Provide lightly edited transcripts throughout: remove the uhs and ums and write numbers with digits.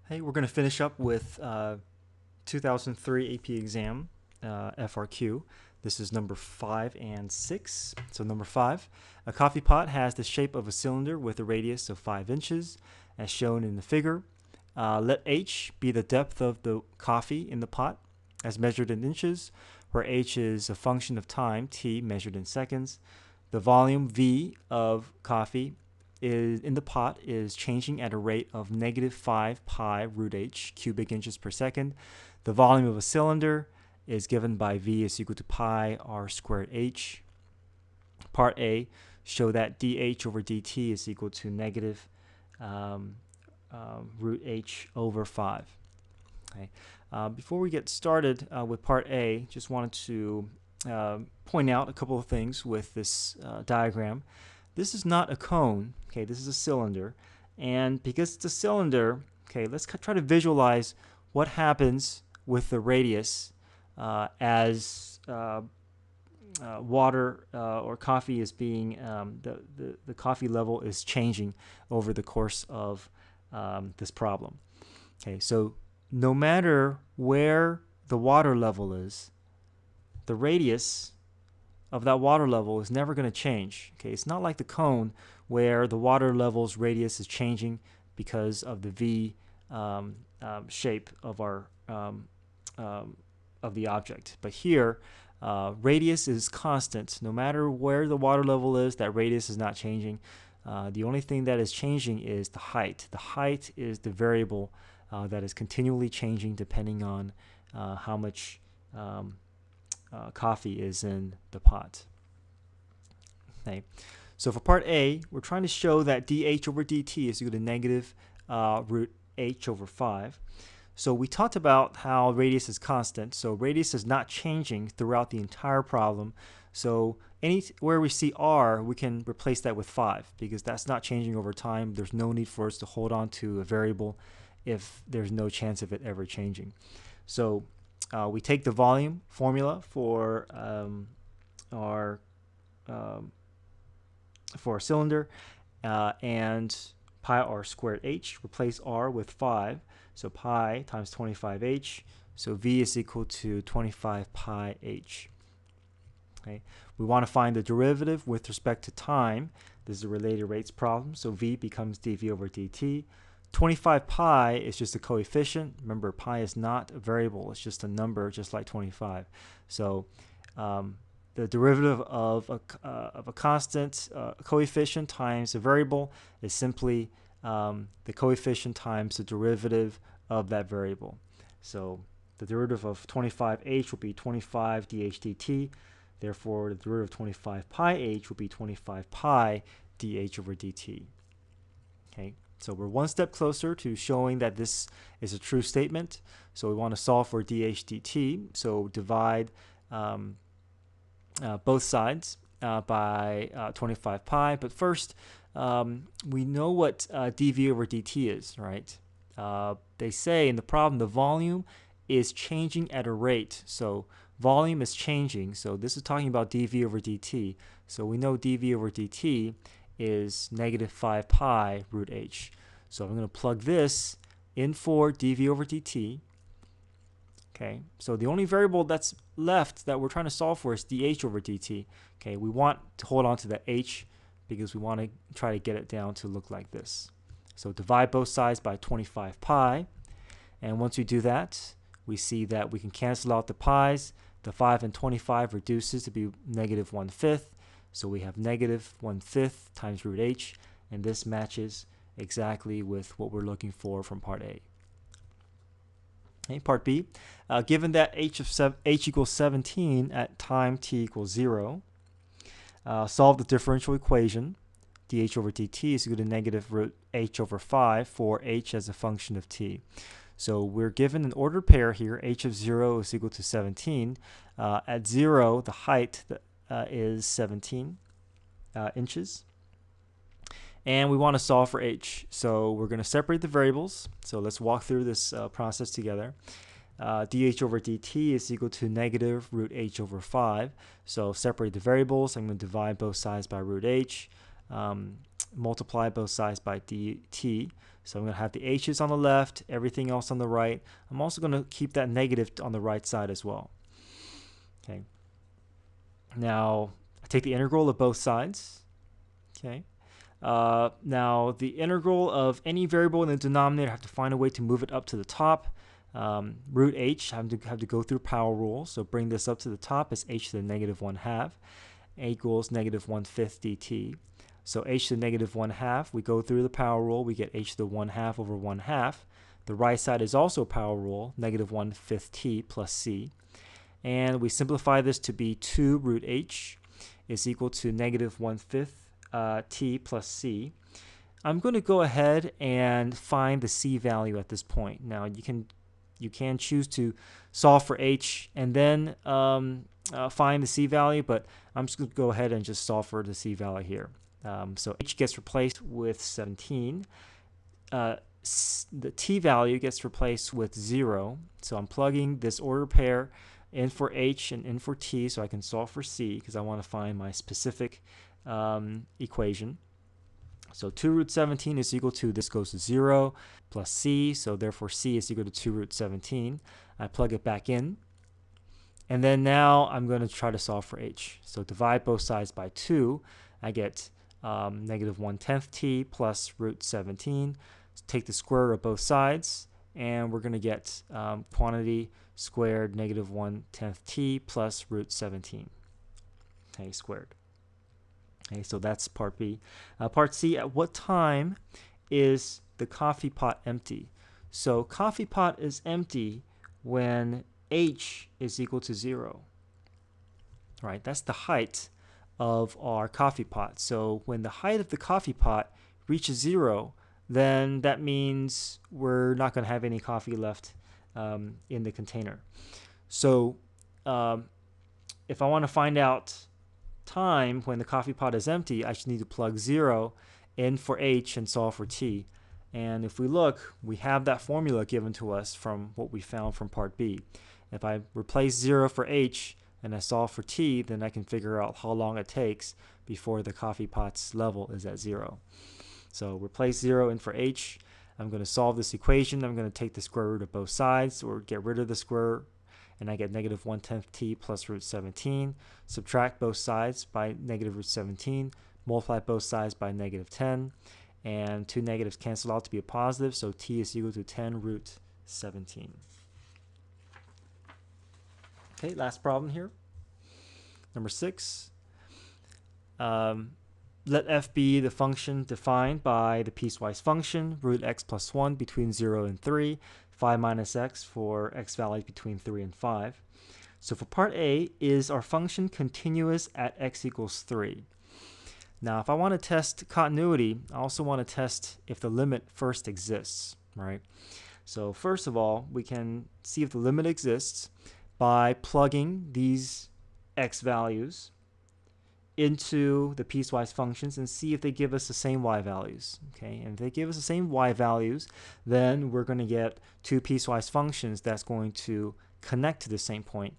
Hey, we're going to finish up with 2003 AP exam, FRQ. This is number 5 and 6. So number 5, a coffee pot has the shape of a cylinder with a radius of 5 inches, as shown in the figure. Let h be the depth of the coffee in the pot, as measured in inches, where h is a function of time, t, measured in seconds. The volume v of coffee is in the pot is changing at a rate of negative 5 pi root h cubic inches per second. The volume of a cylinder is given by v is equal to pi r squared h. Part A, show that dh over dt is equal to negative root h over 5. Okay. Before we get started with part A, just wanted to point out a couple of things with this diagram. This is not a cone, okay, this is a cylinder, and because it's a cylinder, okay, let's try to visualize what happens with the radius as water or coffee is being, the coffee level is changing over the course of this problem. Okay, so no matter where the water level is, the radius of that water level is never going to change. Okay, it's not like the cone where the water level's radius is changing because of the V shape of our of the object. But here, radius is constant. No matter where the water level is, that radius is not changing. The only thing that is changing is the height. The height is the variable that is continually changing depending on how much coffee is in the pot. Okay. So for part A, we're trying to show that dh over dt is equal to negative root h over 5. So we talked about how radius is constant. So radius is not changing throughout the entire problem. So anywhere we see r, we can replace that with 5 because that's not changing over time. There's no need for us to hold on to a variable if there's no chance of it ever changing. So we take the volume formula for our cylinder and pi r squared h, replace r with 5, so pi times 25h, so v is equal to 25 pi h. Okay. We want to find the derivative with respect to time. This is a related rates problem, so v becomes dv over dt. 25 pi is just a coefficient. Remember, pi is not a variable. It's just a number, just like 25. So the derivative of a constant coefficient times a variable is simply the coefficient times the derivative of that variable. So the derivative of 25h will be 25 dh dt. Therefore, the derivative of 25 pi h will be 25 pi dh over dt. Okay. So we're one step closer to showing that this is a true statement. So we want to solve for dh dt. So divide both sides by 25 pi. But first, we know what dv over dt is, right? They say in the problem the volume is changing at a rate. So volume is changing. So this is talking about dv over dt. So we know dv over dt is negative 5 pi root h. So I'm going to plug this in for dv over dt. Okay, so the only variable that's left that we're trying to solve for is dh over dt. Okay, we want to hold on to the h because we want to try to get it down to look like this. So divide both sides by 25 pi. And once we do that, we see that we can cancel out the pi's. The 5 and 25 reduces to be negative 1/5. So we have negative 1/5 times root h, and this matches exactly with what we're looking for from part A. Okay, part B, given that h equals 17 at time t equals 0, solve the differential equation. dh over dt is equal to negative root h over 5 for h as a function of t. So we're given an ordered pair here. H of 0 is equal to 17. At 0, the height is 17 inches. And we want to solve for h. So we're going to separate the variables. So let's walk through this process together. dh over dt is equal to negative root h over 5. So separate the variables. I'm going to divide both sides by root h. multiply both sides by dt. So I'm going to have the h's on the left, everything else on the right. I'm also going to keep that negative on the right side as well. Okay. Now I take the integral of both sides. Okay. Now the integral of any variable in the denominator, I have to find a way to move it up to the top. Root h, I have to go through power rule. So bring this up to the top as h to the negative 1/2. A equals negative 1/5 dt. So h to the negative 1/2, we go through the power rule, we get h to the 1/2 over 1/2. The right side is also power rule, negative 1/5 t plus c. And we simplify this to be 2 root h is equal to negative 1/5 t plus c. I'm going to go ahead and find the c value at this point. Now you can choose to solve for h and then find the c value, but I'm just going to go ahead and just solve for the c value here. So h gets replaced with 17. The t value gets replaced with 0. So I'm plugging this order pair in for h and in for t so I can solve for c because I want to find my specific equation. So 2 root 17 is equal to, this goes to 0, plus c, so therefore c is equal to 2 root 17. I plug it back in. And then now I'm going to try to solve for h. So divide both sides by 2. I get negative 1/10 t plus root 17. Take the square root of both sides, and we're going to get quantity squared negative 1/10 t plus root 17. Okay, squared. Okay, so that's part B. Part C, at what time is the coffee pot empty? So coffee pot is empty when h is equal to 0. Right, that's the height of our coffee pot. So when the height of the coffee pot reaches 0, then that means we're not going to have any coffee left in the container. So if I want to find out time when the coffee pot is empty, I just need to plug 0 in for h and solve for t. And if we look, we have that formula given to us from what we found from part B. If I replace 0 for h and I solve for t, then I can figure out how long it takes before the coffee pot's level is at 0. So replace 0 in for h. I'm going to solve this equation. I'm going to take the square root of both sides, or get rid of the square, and I get negative 1/10 t plus root 17. Subtract both sides by negative root 17. Multiply both sides by negative 10. And two negatives cancel out to be a positive, so t is equal to 10 root 17. Okay, last problem here. Number 6. Let f be the function defined by the piecewise function, root x plus 1 between 0 and 3, 5 minus x for x values between 3 and 5. So for part A, is our function continuous at x equals 3? Now, if I want to test continuity, I also want to test if the limit first exists, right? So first of all, we can see if the limit exists by plugging these x values into the piecewise functions and see if they give us the same y values. Okay, and if they give us the same y values, then we're going to get two piecewise functions that's going to connect to the same point.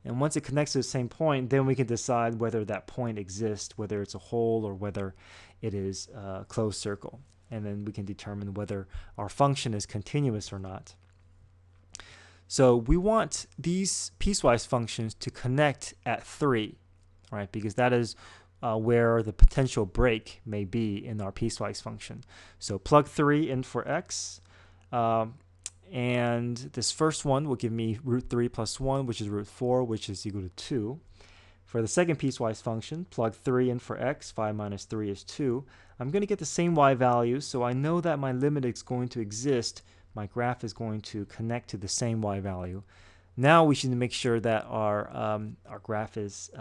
And once it connects to the same point, then we can decide whether that point exists, whether it's a hole or whether it is a closed circle. And then we can determine whether our function is continuous or not. So we want these piecewise functions to connect at 3, right? Because that is where the potential break may be in our piecewise function. So plug 3 in for x. And this first one will give me root 3 plus 1, which is root 4, which is equal to 2. For the second piecewise function, plug 3 in for x. 5 minus 3 is 2. I'm going to get the same y values, so I know that my limit is going to exist. My graph is going to connect to the same y value. Now we should make sure that our graph is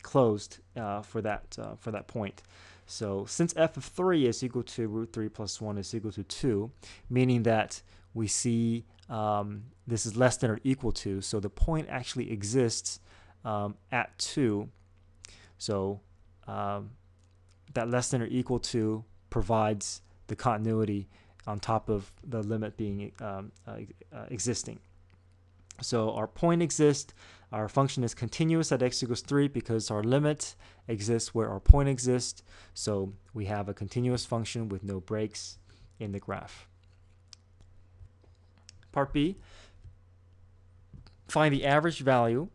closed for that point. So since f of 3 is equal to root 3 plus 1 is equal to 2, meaning that we see this is less than or equal to, so the point actually exists at 2. So that less than or equal to provides the continuity on top of the limit being existing. So our point exists. Our function is continuous at x equals 3 because our limit exists where our point exists. So we have a continuous function with no breaks in the graph. Part B, find the average value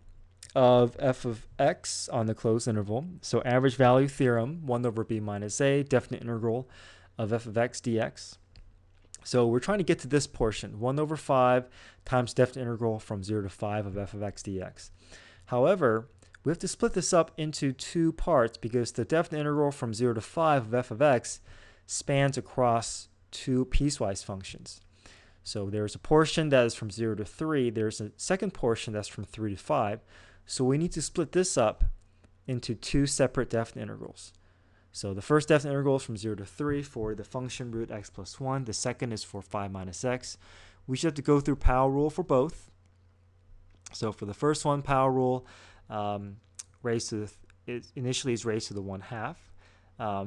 of f of x on the closed interval. So average value theorem, 1 over b minus a, definite integral of f of x dx. So we're trying to get to this portion, 1 over 5 times definite integral from 0 to 5 of f of x dx. However, we have to split this up into two parts because the definite integral from 0 to 5 of f of x spans across two piecewise functions. So there's a portion that is from 0 to 3. There's a second portion that's from 3 to 5. So we need to split this up into two separate definite integrals. So the first definite integral is from 0 to 3 for the function root x plus 1. The second is for 5 minus x. We should have to go through power rule for both. So for the first one, power rule raised to initially is raised to the 1/2.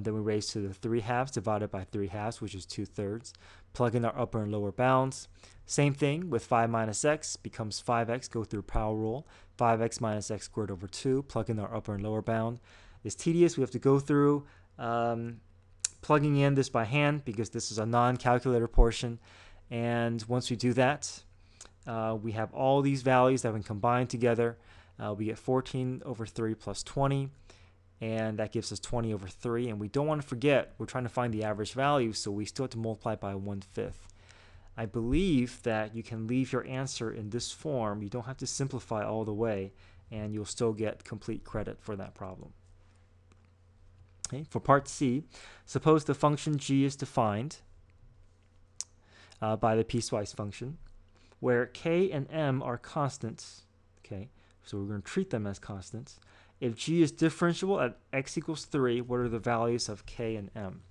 Then we raise to the 3/2 divided by 3/2, which is 2/3. Plug in our upper and lower bounds. Same thing with 5 minus x becomes 5x, go through power rule. 5x minus x squared over 2, plug in our upper and lower bound. It's tedious. We have to go through plugging in this by hand because this is a non-calculator portion. And once we do that, we have all these values that have been combined together. We get 14 over 3 plus 20, and that gives us 20 over 3. And we don't want to forget, we're trying to find the average value, so we still have to multiply by 1/5. I believe that you can leave your answer in this form. You don't have to simplify all the way, and you'll still get complete credit for that problem. Okay, for part C, suppose the function g is defined by the piecewise function, where k and m are constants. Okay, so we're going to treat them as constants. If g is differentiable at x equals 3, what are the values of k and m?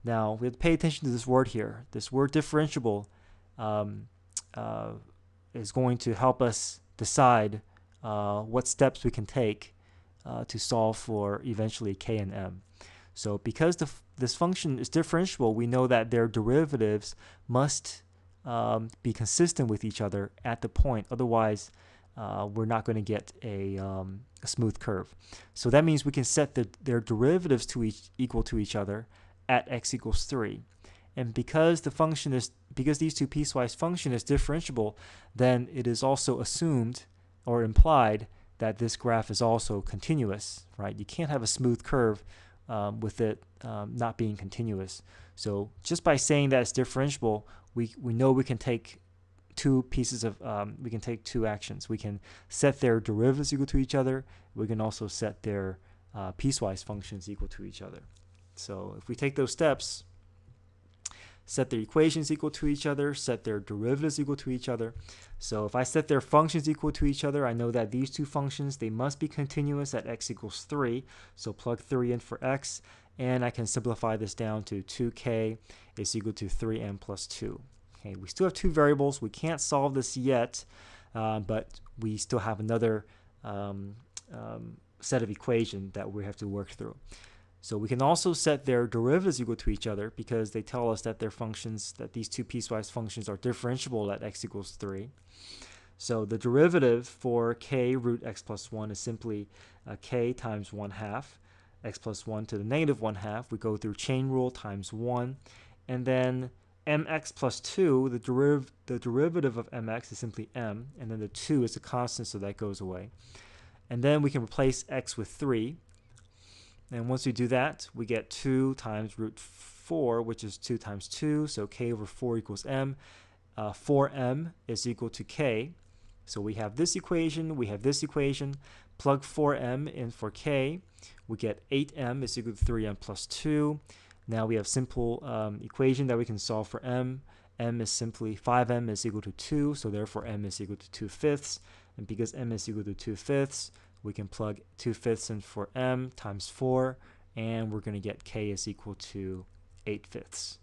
Now, we have to pay attention to this word here. This word differentiable is going to help us decide what steps we can take to solve for eventually k and m. So because this function is differentiable, we know that their derivatives must be consistent with each other at the point. Otherwise, we're not going to get a smooth curve. So that means we can set their derivatives to equal to each other at x equals 3. And because these two piecewise function is differentiable, then it is also assumed or implied that this graph is also continuous, right? You can't have a smooth curve with it not being continuous. So just by saying that it's differentiable, we know we can take two actions. We can set their derivatives equal to each other. We can also set their piecewise functions equal to each other. So if we take those steps, set their equations equal to each other, set their derivatives equal to each other. So if I set their functions equal to each other, I know that these two functions, they must be continuous at x equals 3. So plug 3 in for x, and I can simplify this down to 2k is equal to 3m plus 2. Okay, we still have two variables. We can't solve this yet, but we still have another set of equations that we have to work through. So we can also set their derivatives equal to each other because they tell us that that these two piecewise functions are differentiable at x equals 3. So the derivative for k root x plus 1 is simply k times 1/2, x plus 1 to the negative 1/2. We go through chain rule times 1, and then mx plus 2, the derivative of mx is simply m, and then the 2 is a constant, so that goes away. And then we can replace x with 3. And once we do that, we get 2 times root 4, which is 2 times 2, so k over 4 equals m. 4m is equal to k. So we have this equation, we have this equation. Plug 4m in for k. We get 8m is equal to 3m plus 2. Now we have simple equation that we can solve for m. M is simply 5m is equal to 2, so therefore m is equal to 2/5. And because m is equal to 2/5, we can plug 2/5 in for m times 4, and we're going to get k is equal to 8/5.